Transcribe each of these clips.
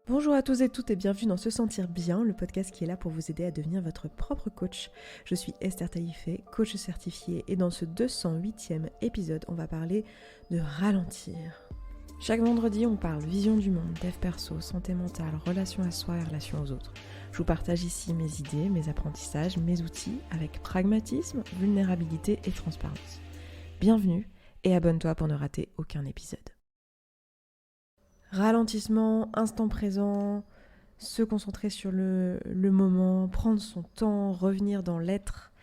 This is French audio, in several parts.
Bonjour à tous et toutes et bienvenue dans Se Sentir Bien, le podcast qui est là pour vous aider à devenir votre propre coach. Je suis Esther Taïfé, coach certifiée, et dans ce 208e épisode, on va parler de ralentir. Chaque vendredi, on parle vision du monde, dev perso, santé mentale, relation à soi et relation aux autres. Je vous partage ici mes idées, mes apprentissages, mes outils, avec pragmatisme, vulnérabilité et transparence. Bienvenue et abonne-toi pour ne rater aucun épisode. Ralentissement, instant présent, se concentrer sur le moment, prendre son temps, revenir dans l'être,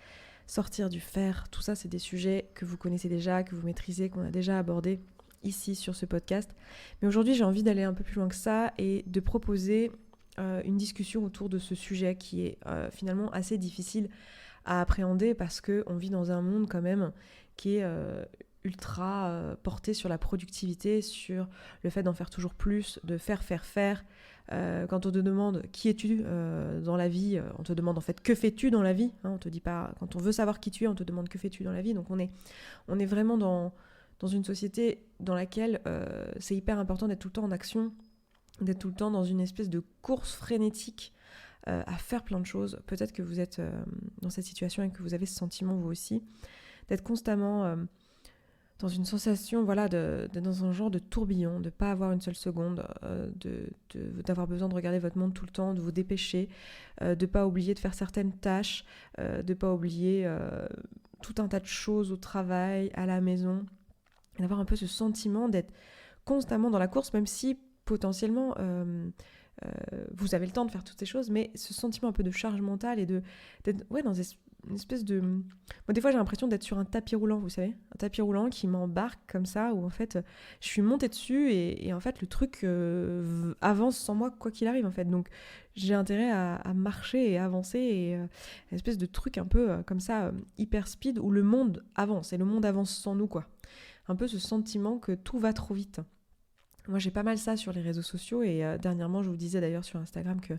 sortir du faire, tout ça c'est des sujets que vous connaissez déjà, que vous maîtrisez, qu'on a déjà abordés ici sur ce podcast. Mais aujourd'hui j'ai envie d'aller un peu plus loin que ça et de proposer une discussion autour de ce sujet qui est finalement assez difficile à appréhender parce qu'on vit dans un monde quand même qui est ultra porté sur la productivité, sur le fait d'en faire toujours plus, de faire. Quand on te demande qui es-tu dans la vie, on te demande en fait que fais-tu dans la vie, hein, on te dit pas, quand on veut savoir qui tu es, on te demande que fais-tu dans la vie. Donc on est vraiment dans une société dans laquelle c'est hyper important d'être tout le temps en action, d'être tout le temps dans une espèce de course frénétique à faire plein de choses. Peut-être que vous êtes dans cette situation et que vous avez ce sentiment vous aussi, d'être constamment dans une sensation, voilà, d'être dans un genre de tourbillon, de ne pas avoir une seule seconde, d'avoir besoin de regarder votre montre tout le temps, de vous dépêcher, de ne pas oublier de faire certaines tâches, de ne pas oublier tout un tas de choses au travail, à la maison, et d'avoir un peu ce sentiment d'être constamment dans la course, même si potentiellement vous avez le temps de faire toutes ces choses, mais ce sentiment un peu de charge mentale et d'être dans une espèce de... Moi, des fois, j'ai l'impression d'être sur un tapis roulant, vous savez, un tapis roulant qui m'embarque comme ça, où en fait, je suis montée dessus et en fait, le truc avance sans moi, quoi qu'il arrive, en fait. Donc, j'ai intérêt à marcher et avancer et une espèce de truc un peu comme ça, hyper speed, où le monde avance et le monde avance sans nous, quoi. Un peu ce sentiment que tout va trop vite. Moi, j'ai pas mal ça sur les réseaux sociaux et dernièrement, je vous disais d'ailleurs sur Instagram que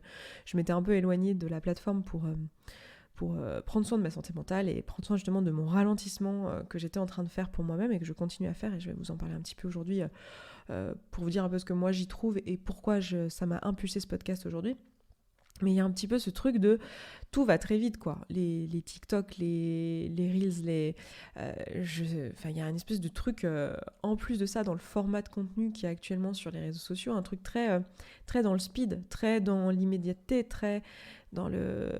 je m'étais un peu éloignée de la plateforme pour prendre soin de ma santé mentale et prendre soin justement de mon ralentissement que j'étais en train de faire pour moi-même et que je continue à faire, et je vais vous en parler un petit peu aujourd'hui pour vous dire un peu ce que moi j'y trouve et pourquoi ça m'a impulsé ce podcast aujourd'hui. Mais il y a un petit peu ce truc de tout va très vite, quoi. Les TikTok, les Reels, il y a une espèce de truc en plus de ça dans le format de contenu qui est actuellement sur les réseaux sociaux, un truc très dans le speed, très dans l'immédiateté, très dans le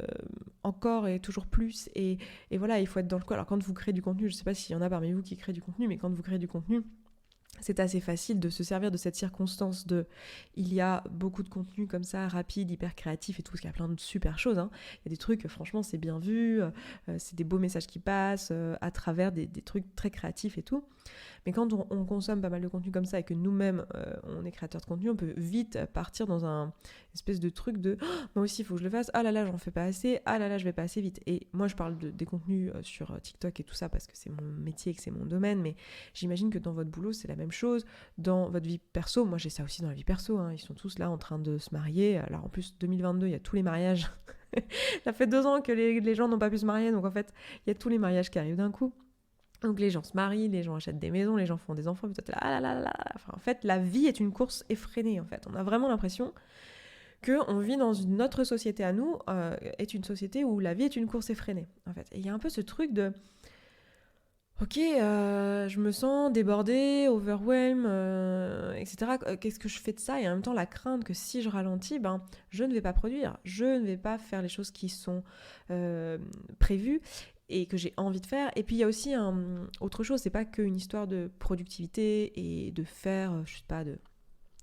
encore et toujours plus. Et voilà, il faut être dans le coup. Alors quand vous créez du contenu, je sais pas s'il y en a parmi vous qui créent du contenu, mais quand vous créez du contenu, c'est assez facile de se servir de cette circonstance de il y a beaucoup de contenu comme ça, rapide, hyper créatif et tout, parce qu'il y a plein de super choses, hein. Il y a des trucs, franchement, c'est bien vu, c'est des beaux messages qui passent à travers des trucs très créatifs et tout. Mais quand on consomme pas mal de contenu comme ça et que nous-mêmes, on est créateur de contenu, on peut vite partir dans un espèce de truc de oh, moi aussi, il faut que je le fasse. Ah là là, j'en fais pas assez. Ah là là, je vais pas assez vite. Et moi, je parle des contenus sur TikTok et tout ça parce que c'est mon métier et que c'est mon domaine. Mais j'imagine que dans votre boulot, c'est la même chose. Dans votre vie perso, moi, j'ai ça aussi dans la vie perso, hein. Ils sont tous là en train de se marier. Alors en plus, 2022, il y a tous les mariages. Ça fait 2 ans que les gens n'ont pas pu se marier. Donc en fait, il y a tous les mariages qui arrivent d'un coup. Donc les gens se marient, les gens achètent des maisons, les gens font des enfants, peut-être là, ah là là là. Enfin, en fait, la vie est une course effrénée, en fait. On a vraiment l'impression qu'on vit dans une autre société à nous, est une société où la vie est une course effrénée, en fait. Et il y a un peu ce truc de, ok, je me sens débordée, overwhelmed, etc. Qu'est-ce que je fais de ça? Et en même temps, la crainte que si je ralentis, ben, je ne vais pas produire, je ne vais pas faire les choses qui sont prévues et que j'ai envie de faire. Et puis il y a aussi autre chose, c'est pas qu'une histoire de productivité et de faire, je sais pas,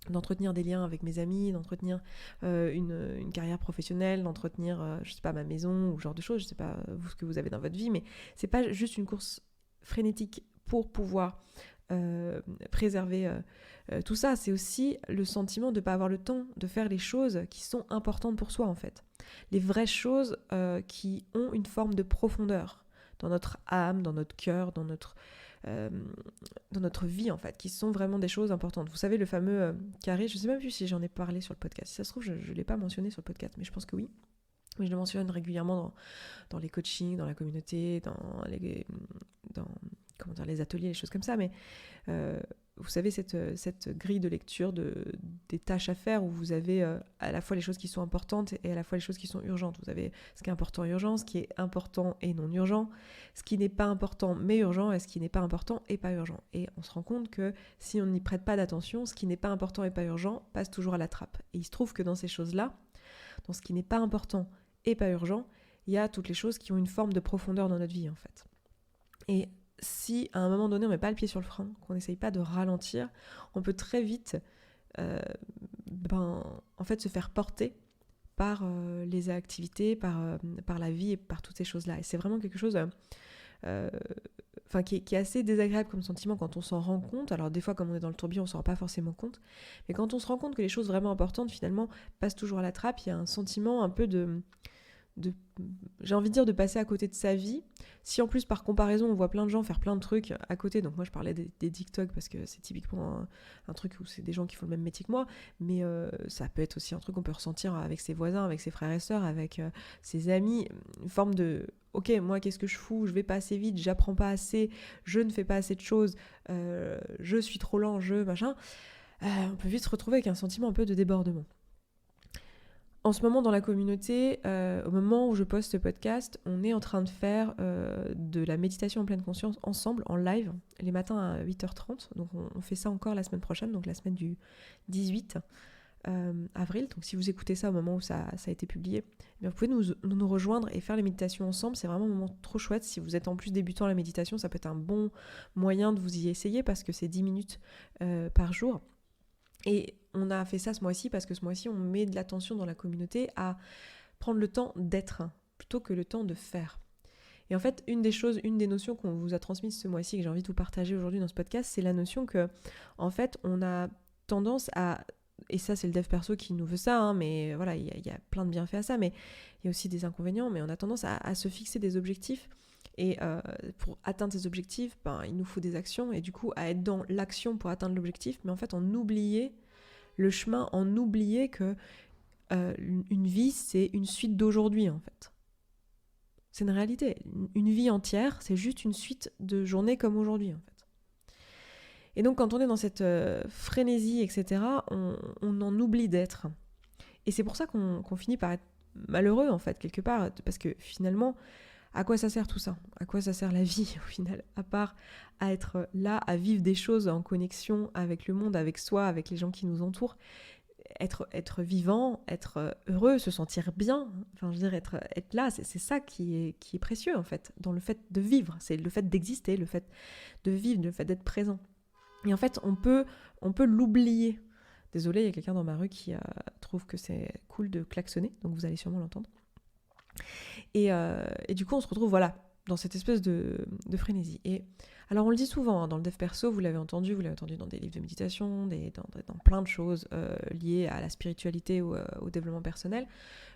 d'entretenir des liens avec mes amis, d'entretenir une carrière professionnelle, d'entretenir, je sais pas, ma maison ou ce genre de choses, je sais pas vous ce que vous avez dans votre vie, mais c'est pas juste une course frénétique pour pouvoir préserver tout ça, c'est aussi le sentiment de ne pas avoir le temps de faire les choses qui sont importantes pour soi en fait. Les vraies choses qui ont une forme de profondeur dans notre âme, dans notre cœur, dans notre vie en fait, qui sont vraiment des choses importantes. Vous savez le fameux carré, je ne sais même plus si j'en ai parlé sur le podcast, si ça se trouve je ne l'ai pas mentionné sur le podcast, mais je pense que oui. Oui, je le mentionne régulièrement dans les coachings, dans la communauté, dans comment dire, les ateliers, les choses comme ça. Mais vous savez, cette grille de lecture des tâches à faire où vous avez à la fois les choses qui sont importantes et à la fois les choses qui sont urgentes. Vous avez ce qui est important et urgent, ce qui est important et non urgent, ce qui n'est pas important mais urgent et ce qui n'est pas important et pas urgent. Et on se rend compte que si on n'y prête pas d'attention, ce qui n'est pas important et pas urgent passe toujours à la trappe. Et il se trouve que dans ces choses-là, dans ce qui n'est pas important et pas urgent, il y a toutes les choses qui ont une forme de profondeur dans notre vie en fait. Et si à un moment donné on met pas le pied sur le frein, qu'on n'essaye pas de ralentir, on peut très vite en fait se faire porter par les activités, par la vie et par toutes ces choses-là. Et c'est vraiment quelque chose qui est assez désagréable comme sentiment quand on s'en rend compte. Alors des fois, comme on est dans le tourbillon, on s'en rend pas forcément compte. Mais quand on se rend compte que les choses vraiment importantes, finalement, passent toujours à la trappe, il y a un sentiment un peu j'ai envie de dire de passer à côté de sa vie. Si en plus par comparaison on voit plein de gens faire plein de trucs à côté, donc moi je parlais des TikTok parce que c'est typiquement un truc où c'est des gens qui font le même métier que moi, mais ça peut être aussi un truc qu'on peut ressentir avec ses voisins, avec ses frères et sœurs, avec ses amis, une forme de ok, moi qu'est-ce que je fous, je vais pas assez vite, j'apprends pas assez, je ne fais pas assez de choses, je suis trop lent, on peut vite se retrouver avec un sentiment un peu de débordement. En ce moment, dans la communauté, au moment où je poste ce podcast, on est en train de faire de la méditation en pleine conscience ensemble, en live, les matins à 8h30. Donc on fait ça encore la semaine prochaine, donc la semaine du 18 avril. Donc si vous écoutez ça au moment où ça a été publié, eh bien, vous pouvez nous rejoindre et faire les méditations ensemble. C'est vraiment un moment trop chouette. Si vous êtes en plus débutant à la méditation, ça peut être un bon moyen de vous y essayer parce que c'est 10 minutes par jour. Et on a fait ça ce mois-ci parce que ce mois-ci, on met de l'attention dans la communauté à prendre le temps d'être plutôt que le temps de faire. Et en fait, une des notions qu'on vous a transmises ce mois-ci, que j'ai envie de vous partager aujourd'hui dans ce podcast, c'est la notion que, en fait, on a tendance à, et ça c'est le dev perso qui nous veut ça, mais voilà, il y a plein de bienfaits à ça, mais il y a aussi des inconvénients, mais on a tendance à se fixer des objectifs. Et pour atteindre ces objectifs, il nous faut des actions, et du coup à être dans l'action pour atteindre l'objectif, mais en fait on oubliait le chemin, on oubliait que une vie c'est une suite d'aujourd'hui en fait. C'est une réalité. Une vie entière, c'est juste une suite de journées comme aujourd'hui en fait. Et donc quand on est dans cette frénésie, etc., on en oublie d'être. Et c'est pour ça qu'on finit par être malheureux en fait, quelque part, parce que finalement, à quoi ça sert tout ça ? À quoi ça sert la vie au final ? À part à être là, à vivre des choses en connexion avec le monde, avec soi, avec les gens qui nous entourent, être vivant, être heureux, se sentir bien, enfin je veux dire être là, c'est ça qui est précieux en fait, dans le fait de vivre, c'est le fait d'exister, le fait de vivre, le fait d'être présent. Et en fait on peut l'oublier. Désolée, il y a quelqu'un dans ma rue qui trouve que c'est cool de klaxonner, donc vous allez sûrement l'entendre. Et du coup, on se retrouve dans cette espèce de frénésie. Et alors, on le dit souvent dans le dev perso, vous l'avez entendu dans des livres de méditation, dans plein de choses liées à la spiritualité ou au développement personnel,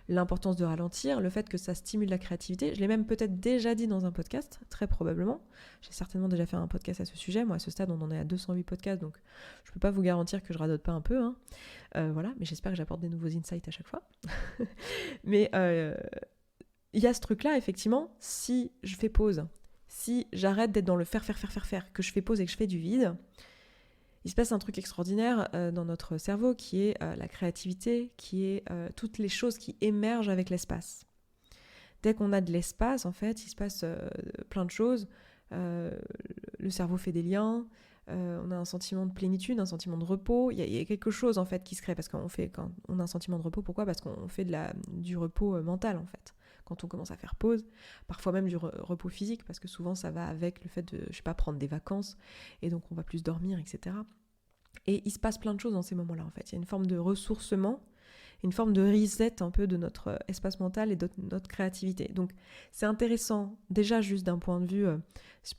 l'importance de ralentir, le fait que ça stimule la créativité. Je l'ai même peut-être déjà dit dans un podcast, très probablement. J'ai certainement déjà fait un podcast à ce sujet. Moi, à ce stade, on en est à 208 podcasts, donc je ne peux pas vous garantir que je radote pas un peu. Mais j'espère que j'apporte des nouveaux insights à chaque fois. Mais il y a ce truc-là, effectivement, si je fais pause, si j'arrête d'être dans le faire, que je fais pause et que je fais du vide, il se passe un truc extraordinaire dans notre cerveau qui est la créativité, qui est toutes les choses qui émergent avec l'espace. Dès qu'on a de l'espace, en fait, il se passe plein de choses. Le cerveau fait des liens, on a un sentiment de plénitude, un sentiment de repos. Il y a quelque chose, en fait, qui se crée quand on a un sentiment de repos. Pourquoi ? Parce qu'on fait du repos mental, en fait. Quand on commence à faire pause, parfois même du repos physique, parce que souvent ça va avec le fait de, prendre des vacances, et donc on va plus dormir, etc. Et il se passe plein de choses dans ces moments-là, en fait. Il y a une forme de ressourcement, une forme de reset un peu de notre espace mental et de notre créativité. Donc c'est intéressant, déjà juste d'un point de vue,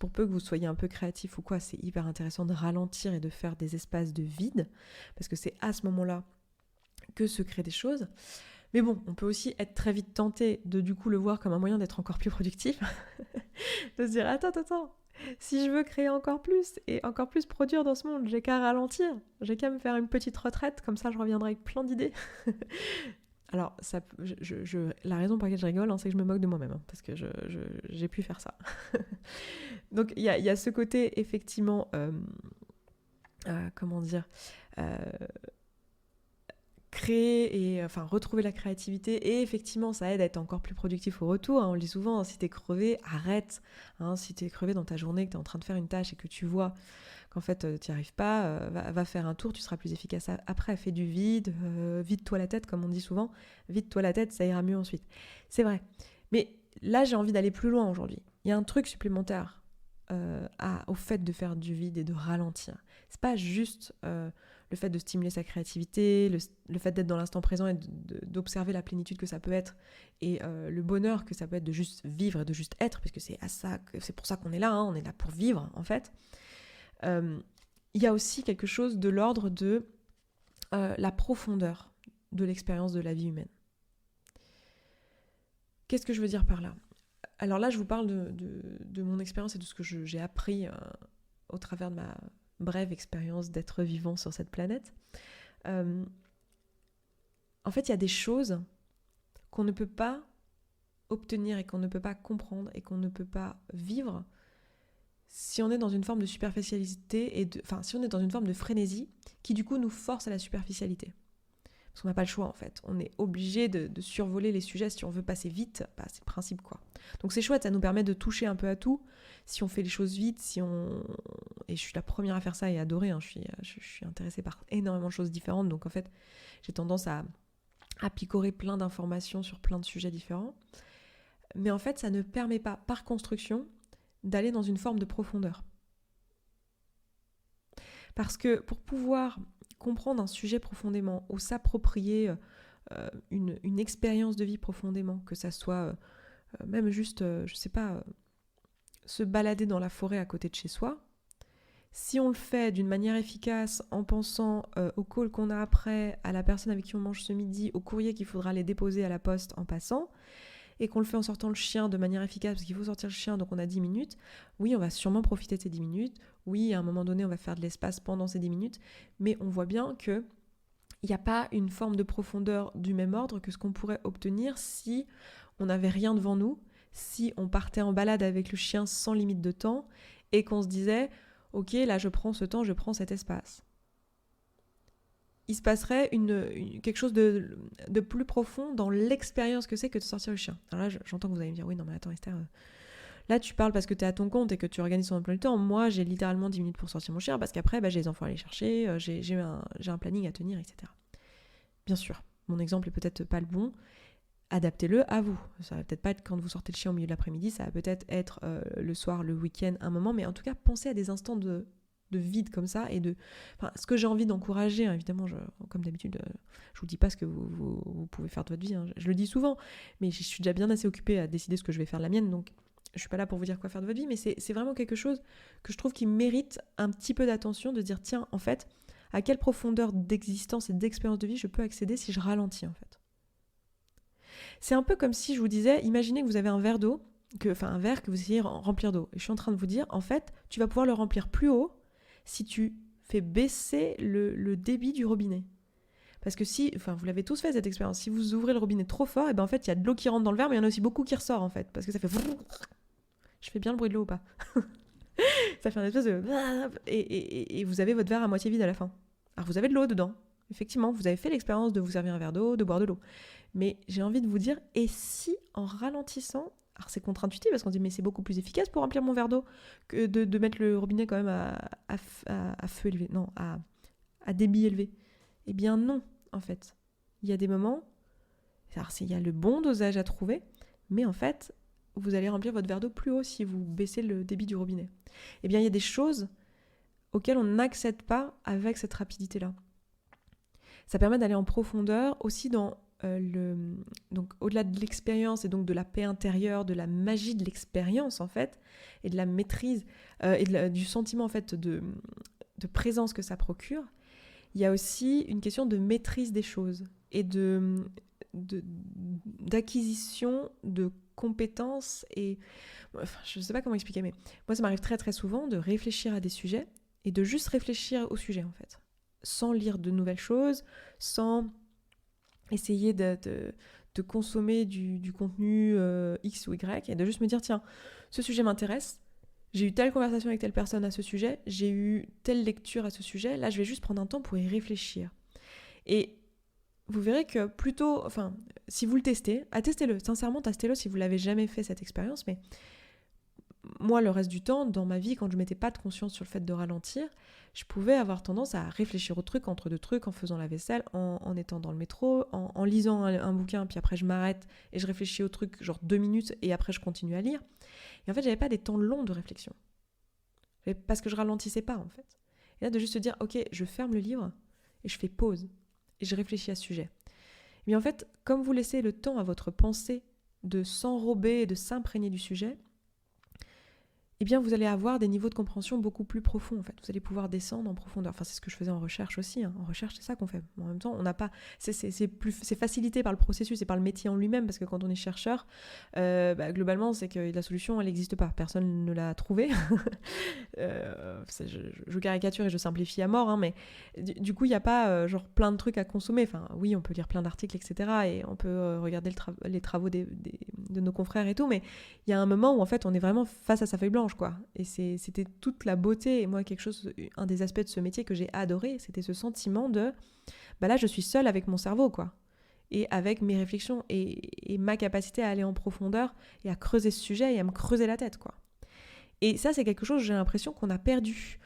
pour peu que vous soyez un peu créatif ou quoi, c'est hyper intéressant de ralentir et de faire des espaces de vide, parce que c'est à ce moment-là que se créent des choses. Mais bon, on peut aussi être très vite tenté de du coup le voir comme un moyen d'être encore plus productif, de se dire attends, si je veux créer encore plus et encore plus produire dans ce monde, j'ai qu'à ralentir, j'ai qu'à me faire une petite retraite, comme ça je reviendrai avec plein d'idées. Alors, la raison pour laquelle je rigole, c'est que je me moque de moi-même, parce que j'ai pu faire ça. Donc il y a ce côté effectivement comment dire, euh, créer et retrouver la créativité, et effectivement ça aide à être encore plus productif au retour, hein. On le dit souvent, hein, si t'es crevé, arrête, hein. Si t'es crevé dans ta journée, que t'es en train de faire une tâche et que tu vois qu'en fait t'y arrives pas, va faire un tour, tu seras plus efficace après. Fais du vide, vide-toi la tête comme on dit souvent, vide-toi la tête, ça ira mieux ensuite. C'est vrai, mais là j'ai envie d'aller plus loin aujourd'hui. Il y a un truc supplémentaire au fait de faire du vide et de ralentir. C'est pas juste le fait de stimuler sa créativité, le fait d'être dans l'instant présent et d'observer la plénitude que ça peut être, et le bonheur que ça peut être de juste vivre et de juste être, parce que c'est pour ça qu'on est là, hein, on est là pour vivre en fait. Il y a aussi quelque chose de l'ordre de la profondeur de l'expérience de la vie humaine. Qu'est-ce que je veux dire par là ? Alors là, je vous parle de mon expérience et de ce que j'ai appris au travers de ma brève expérience d'être vivant sur cette planète. En fait, il y a des choses qu'on ne peut pas obtenir et qu'on ne peut pas comprendre et qu'on ne peut pas vivre si on est dans une forme de superficialité si on est dans une forme de frénésie qui du coup nous force à la superficialité. Parce qu'on n'a pas le choix en fait. On est obligé de survoler les sujets si on veut passer vite. C'est le principe quoi. Donc c'est chouette, ça nous permet de toucher un peu à tout. Si on fait les choses vite, et je suis la première à faire ça et à adorer, hein. Je suis intéressée par énormément de choses différentes. Donc en fait, j'ai tendance à picorer plein d'informations sur plein de sujets différents. Mais en fait, ça ne permet pas, par construction, d'aller dans une forme de profondeur. Parce que pour pouvoir comprendre un sujet profondément ou s'approprier une expérience de vie profondément, que ça soit même juste, se balader dans la forêt à côté de chez soi, si on le fait d'une manière efficace en pensant au call qu'on a après, à la personne avec qui on mange ce midi, au courrier qu'il faudra aller déposer à la poste en passant, et qu'on le fait en sortant le chien de manière efficace, parce qu'il faut sortir le chien, donc on a 10 minutes, oui, on va sûrement profiter de ces 10 minutes, oui, à un moment donné, on va faire de l'espace pendant ces 10 minutes, mais on voit bien qu'il n'y a pas une forme de profondeur du même ordre que ce qu'on pourrait obtenir si on n'avait rien devant nous, si on partait en balade avec le chien sans limite de temps, et qu'on se disait, ok, là je prends ce temps, je prends cet espace. Il se passerait quelque chose de plus profond dans l'expérience que c'est que de sortir le chien. Alors là, j'entends que vous allez me dire, oui, non mais attends Esther, là tu parles parce que tu es à ton compte et que tu organises ton emploi du temps. Moi, j'ai littéralement 10 minutes pour sortir mon chien parce qu'après, j'ai les enfants à aller chercher, j'ai un planning à tenir, etc. Bien sûr, mon exemple est peut-être pas le bon. Adaptez-le à vous. Ça va peut-être pas être quand vous sortez le chien au milieu de l'après-midi, ça va peut-être être le soir, le week-end, un moment, mais en tout cas, pensez à des instants de vide comme ça et ce que j'ai envie d'encourager, hein, évidemment, comme d'habitude, je vous dis pas ce que vous pouvez faire de votre vie, hein. Je le dis souvent, mais je suis déjà bien assez occupée à décider ce que je vais faire de la mienne, donc je suis pas là pour vous dire quoi faire de votre vie, mais c'est vraiment quelque chose que je trouve qui mérite un petit peu d'attention, de dire tiens, en fait, à quelle profondeur d'existence et d'expérience de vie je peux accéder si je ralentis en fait. C'est un peu comme si je vous disais, imaginez que vous avez un verre d'eau, un verre que vous essayez de remplir d'eau. Et je suis en train de vous dire, en fait, tu vas pouvoir le remplir plus haut si tu fais baisser le débit du robinet. Parce que vous l'avez tous fait cette expérience, si vous ouvrez le robinet trop fort, et ben en fait, il y a de l'eau qui rentre dans le verre, mais il y en a aussi beaucoup qui ressort en fait. Parce que ça fait... Je fais bien le bruit de l'eau ou pas? Ça fait un espèce de... Et vous avez votre verre à moitié vide à la fin. Alors vous avez de l'eau dedans. Effectivement, vous avez fait l'expérience de vous servir un verre d'eau, de boire de l'eau. Mais j'ai envie de vous dire, et si en ralentissant, alors c'est contre-intuitif parce qu'on se dit mais c'est beaucoup plus efficace pour remplir mon verre d'eau que de mettre le robinet quand même à feu élevé, non, à débit élevé. Eh bien non, en fait. Il y a des moments, alors il y a le bon dosage à trouver, mais en fait, vous allez remplir votre verre d'eau plus haut si vous baissez le débit du robinet. Eh bien il y a des choses auxquelles on n'accède pas avec cette rapidité-là. Ça permet d'aller en profondeur aussi dans donc au-delà de l'expérience et donc de la paix intérieure, de la magie de l'expérience en fait, et de la maîtrise et du sentiment en fait de présence que ça procure. Il y a aussi une question de maîtrise des choses et d'acquisition de compétences et je ne sais pas comment expliquer, mais moi ça m'arrive très très souvent de réfléchir à des sujets et de juste réfléchir au sujet en fait, sans lire de nouvelles choses, sans essayer de consommer du contenu X ou Y, et de juste me dire tiens, ce sujet m'intéresse, j'ai eu telle conversation avec telle personne à ce sujet, j'ai eu telle lecture à ce sujet, là je vais juste prendre un temps pour y réfléchir. Et vous verrez que plutôt, enfin, si vous le testez, testez-le, sincèrement testez-le si vous l'avez jamais fait cette expérience, mais moi le reste du temps, dans ma vie, quand je mettais pas de conscience sur le fait de ralentir, je pouvais avoir tendance à réfléchir au truc, entre deux trucs, en faisant la vaisselle, en étant dans le métro, en lisant un bouquin, puis après je m'arrête et je réfléchis au truc genre 2 minutes et après je continue à lire. Et en fait, j'avais pas des temps longs de réflexion. Parce que je ralentissais pas, en fait. Et là, de juste se dire, ok, je ferme le livre et je fais pause. Et je réfléchis à ce sujet. Mais en fait, comme vous laissez le temps à votre pensée de s'enrober et de s'imprégner du sujet, eh bien, vous allez avoir des niveaux de compréhension beaucoup plus profonds, en fait. Vous allez pouvoir descendre en profondeur. Enfin, c'est ce que je faisais en recherche aussi. En recherche, c'est ça qu'on fait. En même temps, on n'a pas... C'est facilité par le processus et par le métier en lui-même, parce que quand on est chercheur, globalement, c'est que la solution, elle n'existe pas. Personne ne l'a trouvée. Je caricature et je simplifie à mort, mais du coup, il n'y a pas genre plein de trucs à consommer. Enfin, oui, on peut lire plein d'articles, etc. Et on peut regarder les travaux de nos confrères et tout, mais il y a un moment où, en fait, on est vraiment face à sa feuille blanche, quoi. Et c'était toute la beauté. Et moi, un des aspects de ce métier que j'ai adoré, c'était ce sentiment de, là, je suis seule avec mon cerveau, quoi. Et avec mes réflexions et ma capacité à aller en profondeur et à creuser ce sujet et à me creuser la tête, quoi. Et ça, c'est quelque chose, j'ai l'impression, qu'on a perdu.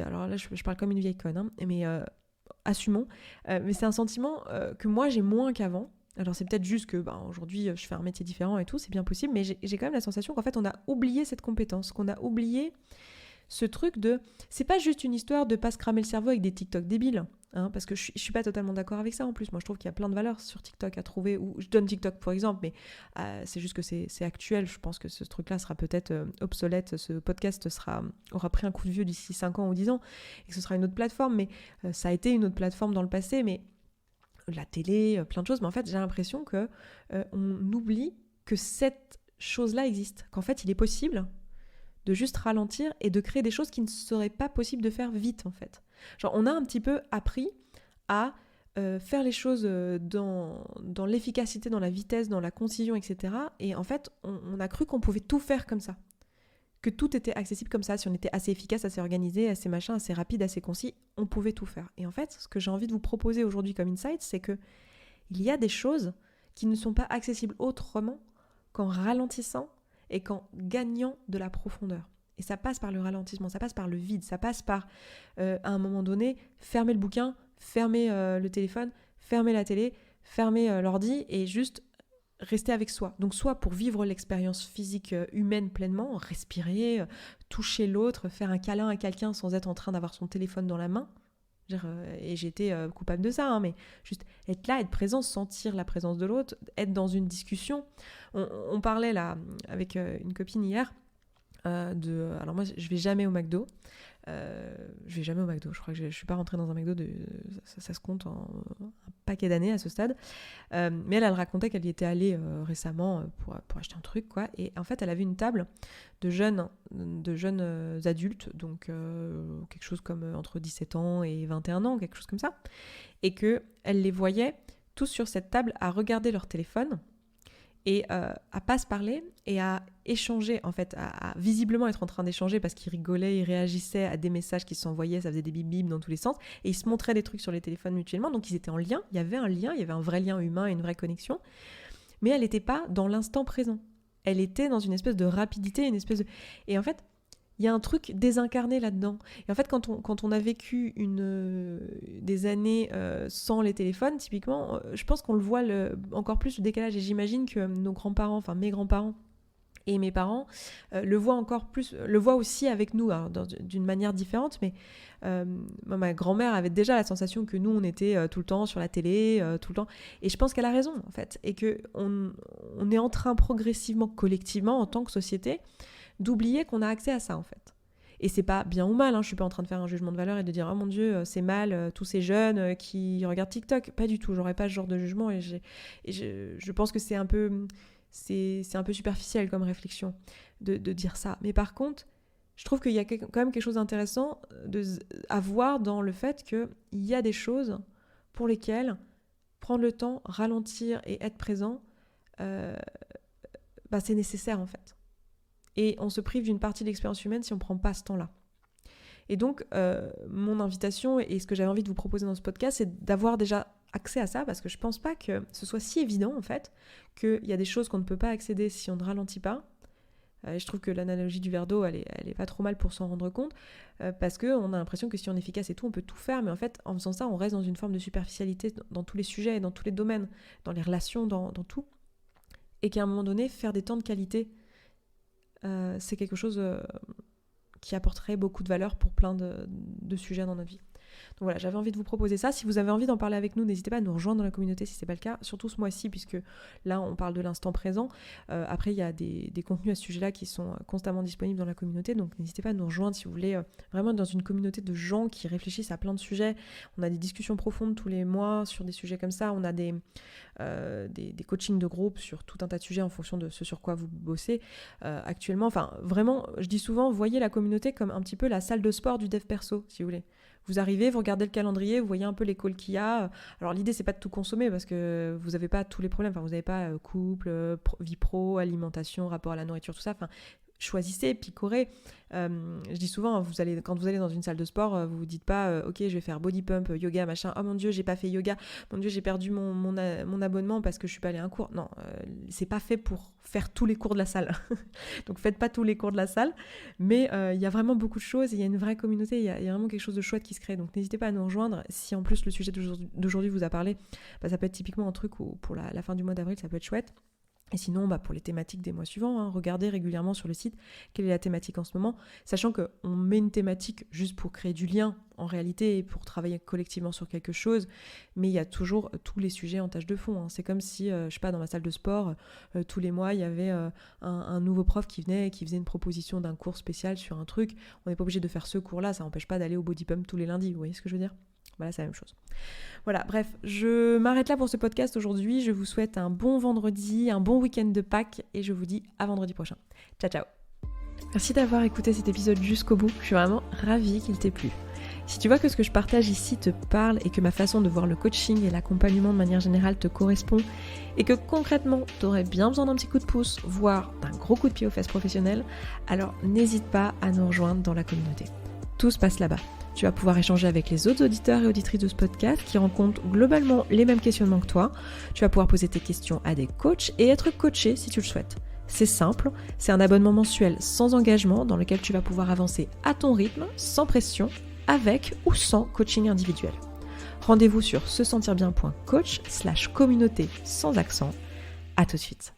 Alors là, je parle comme une vieille conne, mais assumons. Mais c'est un sentiment que moi, j'ai moins qu'avant. Alors c'est peut-être juste que aujourd'hui je fais un métier différent et tout, c'est bien possible, mais j'ai quand même la sensation qu'en fait on a oublié cette compétence, qu'on a oublié ce truc de... C'est pas juste une histoire de pas se cramer le cerveau avec des TikTok débiles, parce que je suis pas totalement d'accord avec ça en plus. Moi je trouve qu'il y a plein de valeurs sur TikTok à trouver, ou je donne TikTok pour exemple, mais c'est juste que c'est actuel. Je pense que ce truc-là sera peut-être obsolète, ce podcast aura pris un coup de vieux d'ici 5 ans ou 10 ans, et que ce sera une autre plateforme, mais ça a été une autre plateforme dans le passé, mais la télé, plein de choses, mais en fait j'ai l'impression que on oublie que cette chose-là existe, qu'en fait il est possible de juste ralentir et de créer des choses qui ne seraient pas possibles de faire vite, en fait. Genre on a un petit peu appris à faire les choses dans l'efficacité, dans la vitesse, dans la concision, etc. Et en fait on a cru qu'on pouvait tout faire comme ça, que tout était accessible comme ça. Si on était assez efficace, assez organisé, assez machin, assez rapide, assez concis, on pouvait tout faire. Et en fait, ce que j'ai envie de vous proposer aujourd'hui comme insight, c'est que il y a des choses qui ne sont pas accessibles autrement qu'en ralentissant et qu'en gagnant de la profondeur. Et ça passe par le ralentissement, ça passe par le vide, ça passe par, à un moment donné, fermer le bouquin, fermer le téléphone, fermer la télé, fermer l'ordi et juste rester avec soi. Donc soit pour vivre l'expérience physique humaine pleinement, respirer, toucher l'autre, faire un câlin à quelqu'un sans être en train d'avoir son téléphone dans la main. Et j'étais coupable de ça, mais juste être là, être présent, sentir la présence de l'autre, être dans une discussion. On parlait là avec une copine hier alors moi je vais jamais au McDo. Je crois que je suis pas rentrée dans un McDo ça se compte en un paquet d'années à ce stade. Mais elle racontait qu'elle y était allée récemment pour acheter un truc, quoi. Et en fait elle avait une table de jeunes adultes, donc quelque chose comme entre 17 ans et 21 ans, quelque chose comme ça, et que elle les voyait tous sur cette table à regarder leur téléphone et à pas se parler et à échanger, en fait, à visiblement être en train d'échanger parce qu'ils rigolaient, ils réagissaient à des messages qui s'envoyaient, ça faisait des bip bip dans tous les sens, et ils se montraient des trucs sur les téléphones mutuellement, donc ils étaient en lien, il y avait un vrai lien humain et une vraie connexion, mais elle n'était pas dans l'instant présent, elle était dans une espèce de rapidité, et en fait, il y a un truc désincarné là-dedans. Et en fait, quand on a vécu des années sans les téléphones, typiquement, je pense qu'on le voit encore plus le décalage. Et j'imagine que nos grands-parents, enfin mes grands-parents et mes parents, le voient aussi avec nous, alors, d'une manière différente. Mais ma grand-mère avait déjà la sensation que nous, on était tout le temps sur la télé, tout le temps. Et je pense qu'elle a raison, en fait. Et qu'on est en train progressivement, collectivement, en tant que société, d'oublier qu'on a accès à ça, en fait. Et c'est pas bien ou mal, je suis pas en train de faire un jugement de valeur et de dire « Oh mon Dieu, c'est mal, tous ces jeunes qui regardent TikTok ». Pas du tout, j'aurais pas ce genre de jugement et je pense que c'est un peu superficiel comme réflexion de dire ça. Mais par contre, je trouve qu'il y a quand même quelque chose d'intéressant à voir dans le fait qu'il y a des choses pour lesquelles prendre le temps, ralentir et être présent, c'est nécessaire, en fait. et on se prive d'une partie de l'expérience humaine si on ne prend pas ce temps-là. Et donc, mon invitation et ce que j'avais envie de vous proposer dans ce podcast, c'est d'avoir déjà accès à ça, parce que je pense pas que ce soit si évident, en fait, qu'il y a des choses qu'on ne peut pas accéder si on ne ralentit pas. Je trouve que l'analogie du verre d'eau, elle est pas trop mal pour s'en rendre compte, parce qu'on a l'impression que si on est efficace et tout, on peut tout faire, mais en fait, en faisant ça, on reste dans une forme de superficialité dans tous les sujets et dans tous les domaines, dans les relations, dans tout. Et qu'à un moment donné, faire des temps de qualité, c'est quelque chose qui apporterait beaucoup de valeur pour plein de sujets dans notre vie. Donc voilà, j'avais envie de vous proposer ça. Si vous avez envie d'en parler avec nous, n'hésitez pas à nous rejoindre dans la communauté si ce n'est pas le cas, surtout ce mois-ci, puisque là, on parle de l'instant présent. Après, il y a des contenus à ce sujet-là qui sont constamment disponibles dans la communauté, donc n'hésitez pas à nous rejoindre si vous voulez vraiment être dans une communauté de gens qui réfléchissent à plein de sujets. On a des discussions profondes tous les mois sur des sujets comme ça. On a des coachings de groupe sur tout un tas de sujets en fonction de ce sur quoi vous bossez actuellement. Enfin, vraiment, je dis souvent, voyez la communauté comme un petit peu la salle de sport du dev perso, si vous voulez. Vous arrivez, vous regardez le calendrier, vous voyez un peu les calls qu'il y a. Alors l'idée, c'est pas de tout consommer parce que vous n'avez pas tous les problèmes. Enfin, vous n'avez pas couple, vie pro, alimentation, rapport à la nourriture, tout ça. Enfin, choisissez, picorez. Je dis souvent, quand vous allez dans une salle de sport, vous vous dites pas ok, je vais faire body pump, yoga, machin. Oh mon Dieu, j'ai pas fait yoga. Mon Dieu, j'ai perdu mon abonnement parce que je suis pas allée à un cours. Non, c'est pas fait pour faire tous les cours de la salle. Donc faites pas tous les cours de la salle. Mais il y a vraiment beaucoup de choses. Il y a une vraie communauté. Il y a vraiment quelque chose de chouette qui se crée. Donc n'hésitez pas à nous rejoindre. Si en plus le sujet d'aujourd'hui vous a parlé, ça peut être typiquement un truc où pour la fin du mois d'avril, ça peut être chouette. Et sinon, pour les thématiques des mois suivants, regardez régulièrement sur le site quelle est la thématique en ce moment, sachant qu'on met une thématique juste pour créer du lien en réalité et pour travailler collectivement sur quelque chose, mais il y a toujours tous les sujets en tâche de fond. C'est comme si, je sais pas, dans ma salle de sport, tous les mois, il y avait un nouveau prof qui venait et qui faisait une proposition d'un cours spécial sur un truc. On n'est pas obligé de faire ce cours-là, ça n'empêche pas d'aller au body pump tous les lundis, vous voyez ce que je veux dire ? Voilà, c'est la même chose. Voilà, bref, je m'arrête là pour ce podcast aujourd'hui. Je vous souhaite un bon vendredi, un bon week-end de Pâques et je vous dis à vendredi prochain. Ciao, ciao. Merci d'avoir écouté cet épisode jusqu'au bout. Je suis vraiment ravie qu'il t'ait plu. Si tu vois que ce que je partage ici te parle et que ma façon de voir le coaching et l'accompagnement de manière générale te correspond et que concrètement tu aurais bien besoin d'un petit coup de pouce, voire d'un gros coup de pied aux fesses professionnelles, alors n'hésite pas à nous rejoindre dans la communauté. Tout se passe là-bas. Tu vas pouvoir échanger avec les autres auditeurs et auditrices de ce podcast qui rencontrent globalement les mêmes questionnements que toi. Tu vas pouvoir poser tes questions à des coachs et être coaché si tu le souhaites. C'est simple, c'est un abonnement mensuel sans engagement dans lequel tu vas pouvoir avancer à ton rythme, sans pression, avec ou sans coaching individuel. Rendez-vous sur sesentirbien.coach/communauté sans accent. À tout de suite.